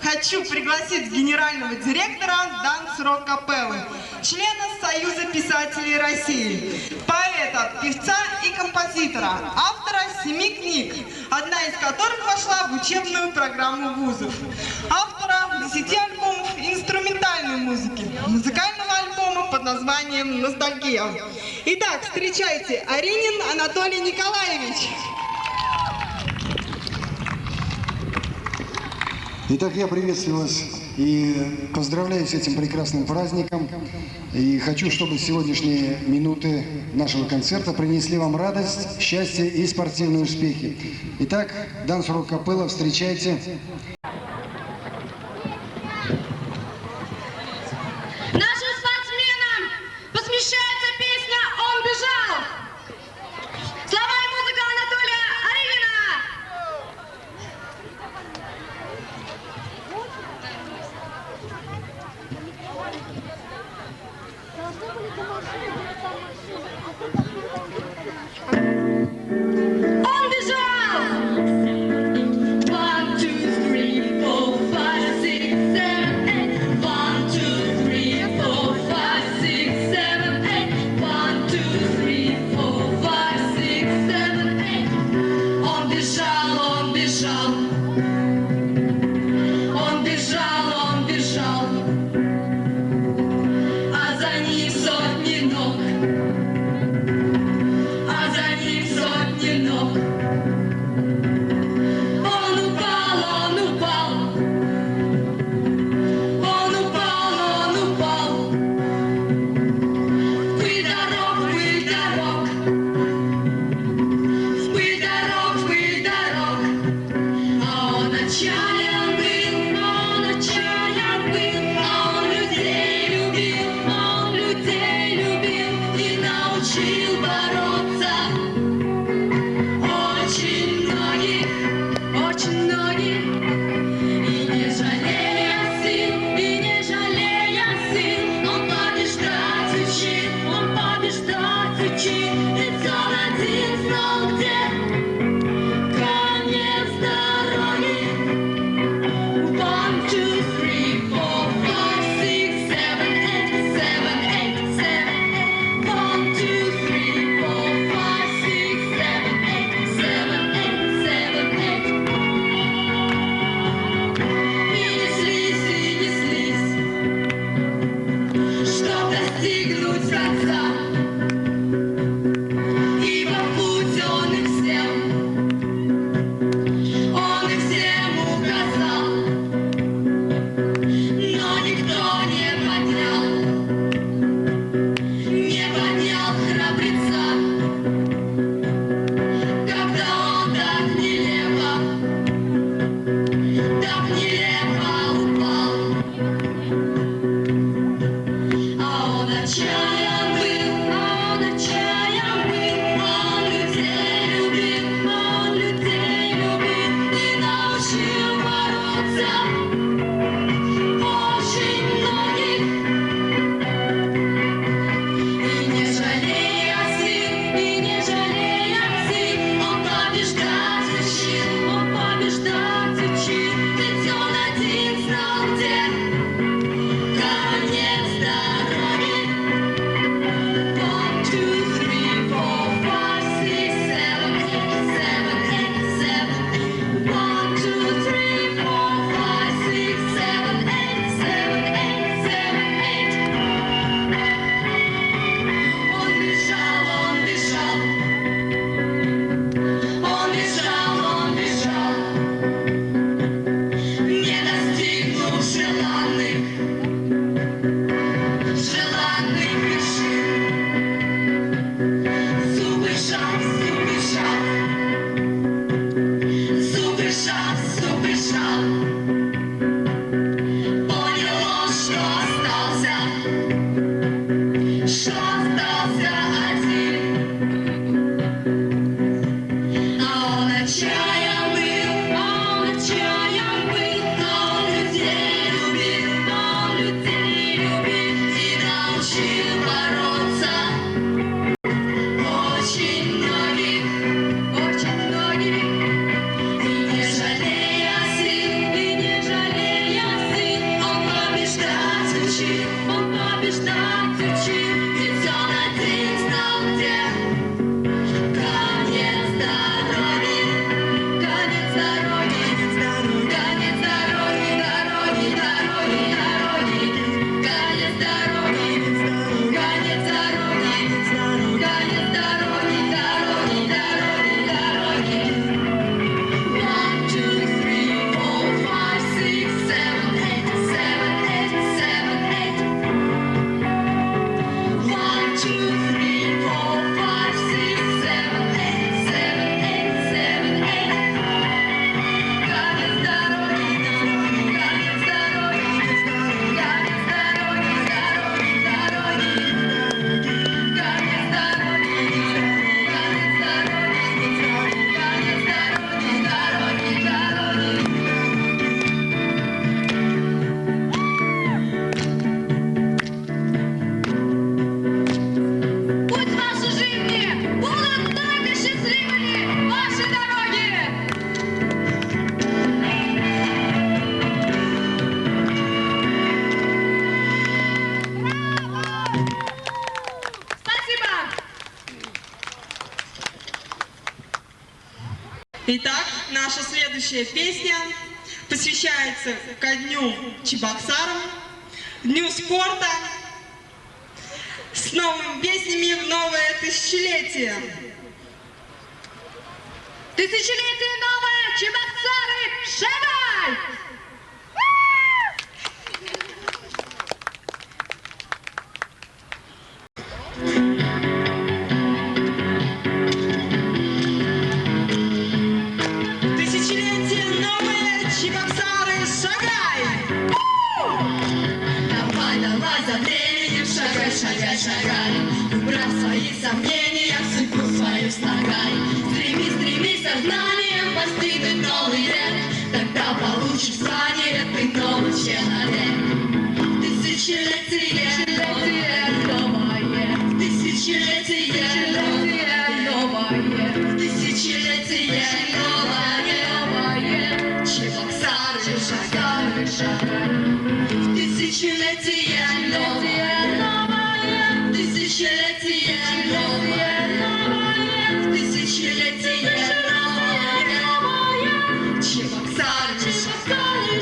хочу пригласить генерального директора Данс-Рок-капеллы, члена Союза писателей России, поэта, певца и композитора, автора 7 книг, одна из которых вошла в учебную программу вузов, автора 10 альбомов инструментальной музыки, музыкального альбома под названием «Ностальгия». Итак, встречайте, Аринин Анатолий Николаевич. Итак, я приветствую вас и поздравляю с этим прекрасным праздником. И хочу, чтобы сегодняшние минуты нашего концерта принесли вам радость, счастье и спортивные успехи. Итак, Данс-Рок-капелла, встречайте. Нашим спортсменам посвящается песня «Он бежал». Слова и музыка Анатолия Аринина. Он бежал! 1, 2, 3, 4, 5, 6, 7, 8. 1, 2, 3, 4, 5, 6, 7, 8. 1, 2, 3, 4, 5, 6, 7, 8. Он бежал, он бежал. Он бежал, он бежал. А за ним сотни ног. А за ним сотни ног. Он упал, он упал. Он упал, он упал. В пыль дорог, в пыль дорог. В пыль дорог, в пыль дорог. А он отчаян был, он отчаян был. А он людей любил, он людей любил и научил бороться. Очень многих, и не жалея сил, и не жалея сил, он побеждать учил, он побеждать учил, ведь он один знал, где конец дороги. 1, 2, 3, 4, 5, 6, 7, 8, 7, 8, 7, 1, 2, 3, 4, 5, 6, 7, 8, 7, 8, 7, 8. И неслись, чтоб достигнуть конца. Ибо путь он их всем указал. Но никто не поднял храбреца, когда он так нелепо упал. А он отчаян был, он людей любил и научил бороться. Очень многих, и не жалея сил, он побеждать учил, ведь он один знал, где конец дороги. 1, 2, 3, 4, 5, 6, 7, 8, 7, 8, 7. 1, 2, 3, 4, 5, 6, 7, 8, 7, 8, 7, 8. Он бежал, он бежал. Он бежал, не достигнув желанных вершин. Зубрежал. Понял он, что остался один. А он отчаян был, а он людей любил и научил бороться. Очень многих, и не жалея сил, и не Итак, наша следующая песня посвящается ко дню Чебоксарам, дню спорта, с новыми песнями в новое тысячелетие. Тысячелетие новое, Чебоксары, шагай! Тысячелетие новое, Чебоксары, шагай! Давай, давай, за временем шагай, шагай, шагай. Убрав свои сомнения, в судьбу свою шагай. Стремись, стремись сознанием постигнуть новый век. Тогда получишь звание, ты новый человек. Тысячелетие новое, тысячелетие новое, тысячелетие новое. Чебоксары, шагай, шагай. Тысячелетие новое, тысячелетие новое, тысячелетие новое. Чебоксары,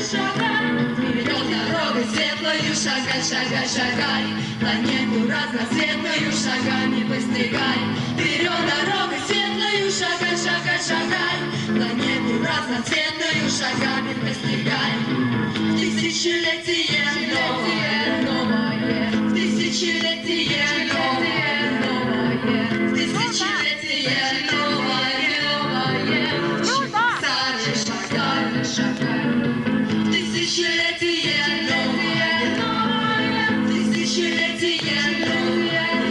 шагай, вперед дорогой светлою шагай, шагай, шагай. Планету разноцветную шагами постигай. Вперед дорогой светлою шагай, шагай, шагай. Планету разноцветную шагами постигай. Тысячелетие новое, тысячелетие новое, тысячелетие новое. Чебоксары, шагай, шагай. Тысячелетие новое, тысячелетие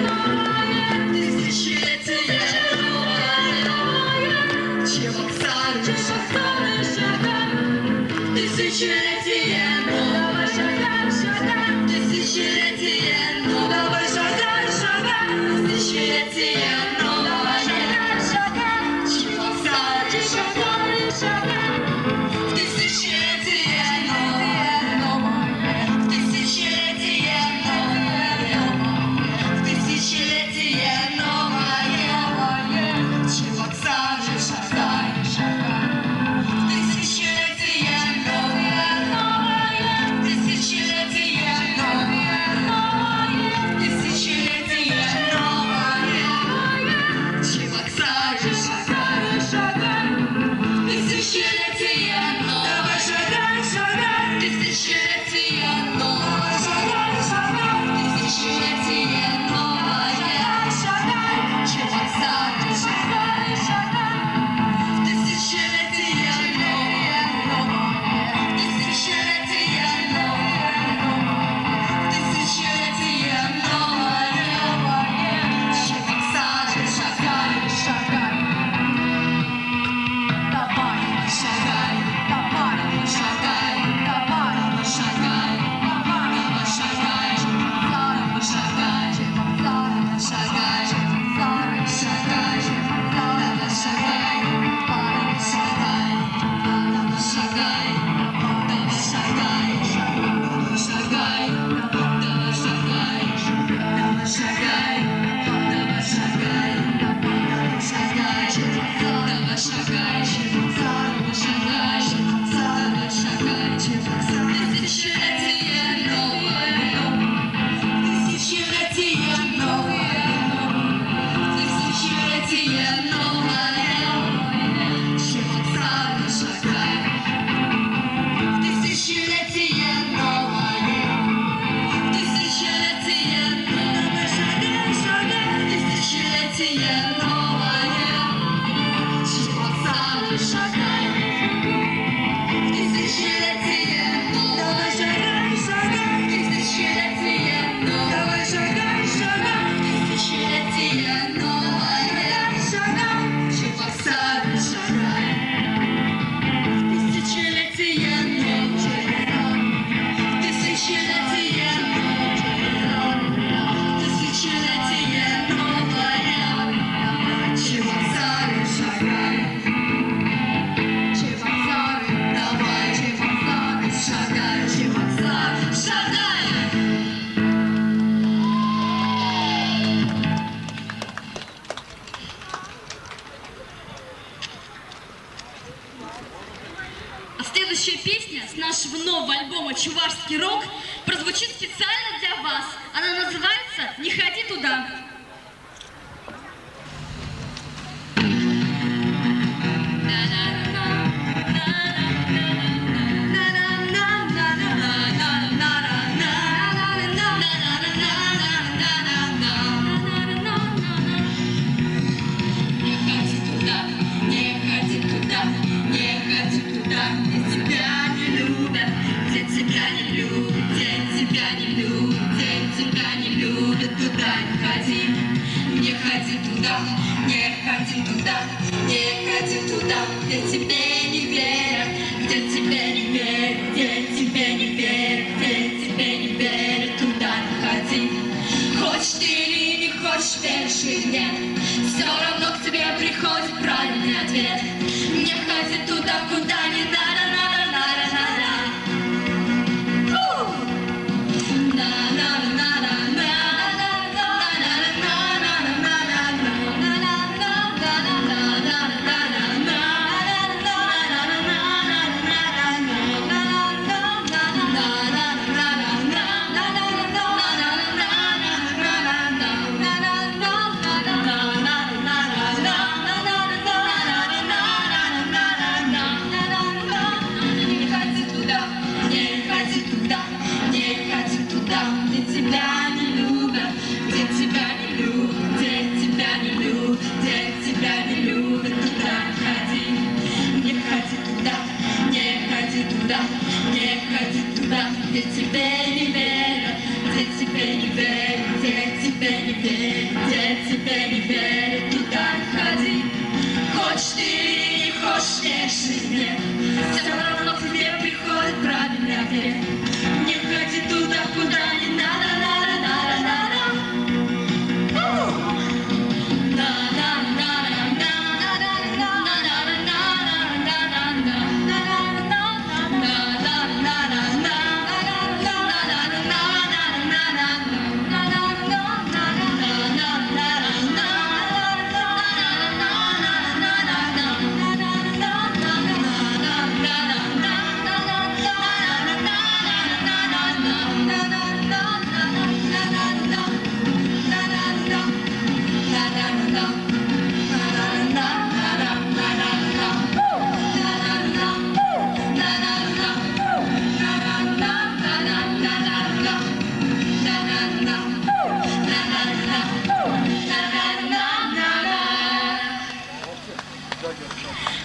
новое, тысячелетие новое. Чебоксары, шагай, шагай. Тысячелетие новое, тысячелетие новое, тысячелетие новое. Чебоксары, шагай. Тысячелетие новое, тысячелетие новое, тысячелетие новое. Чебоксары, шагай, шагай. Тысячелетие новое, Следующая песня с нашего нового альбома «Чувашский рок» прозвучит специально для вас. Она называется «Не ходи туда». Где тебе не верят, где тебе не верят, где тебе не верят, где тебе не верят, туда не ходи. Хочешь ты или не хочешь, веришь или нет, все равно к тебе приходит правильный ответ. Не ходи туда, куда не надо, надо, надо, надо. Где тебе не верят, где тебе не верят, где тебе не верят, где тебе не верят, туда не ходи. Хочешь ты или не хочешь, веришь или нет, все равно к тебе приходит правильный ответ. Не ходи туда, куда не надо, надо, надо, надо.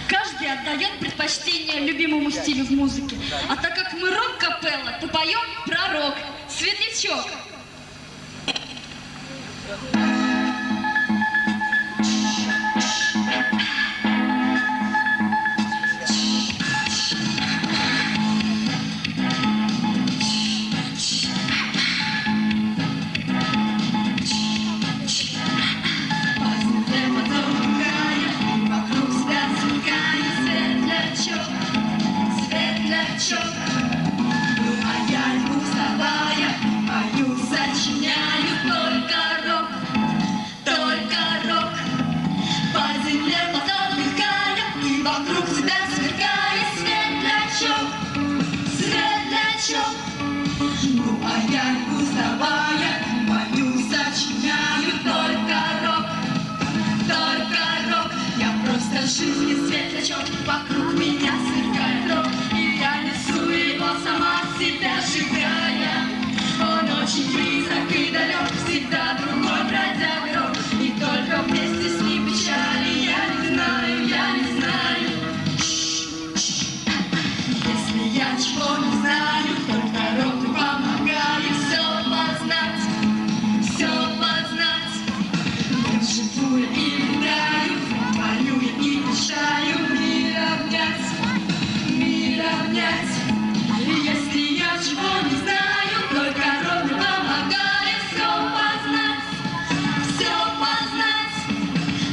Каждый отдает предпочтение любимому стилю в музыке. А так как мы рок-капелла, то поем про рок. Светлячок. Жизни светлячок, вокруг меня сверкает рок, и я несу его сама себя сжигая. Он очень близок и далек, всегда другой бродяга рок, и только вместе с ним печали я не знаю, я не знаю. Если я чего не знаю, только рок помогает все познать, все познать. Я живу и летаю, творю я и мечтаю мир обнять, мир обнять. И если я чего не знаю, только рок помогает все познать, все познать.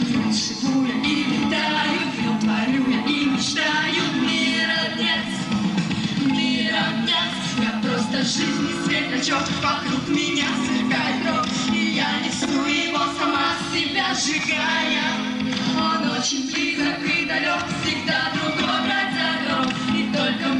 Я живу я и летаю, но творю я и мечтаю мир обнять, мир обнять. Я просто жизни светлячок, вокруг меня сверкает рок, и я несу его сама себя сжигая. Он очень близок и далек, всегда другой бродяга рок, и только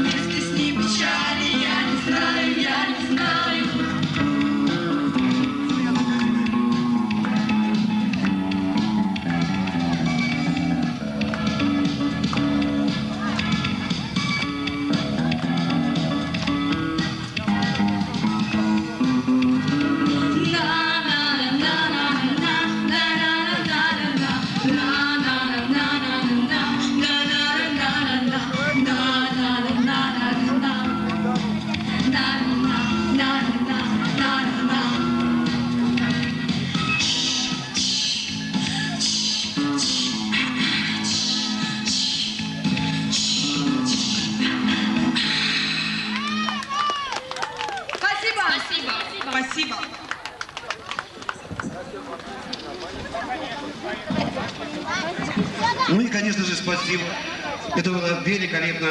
Спасибо. Ну и, конечно же, спасибо. Это было великолепно.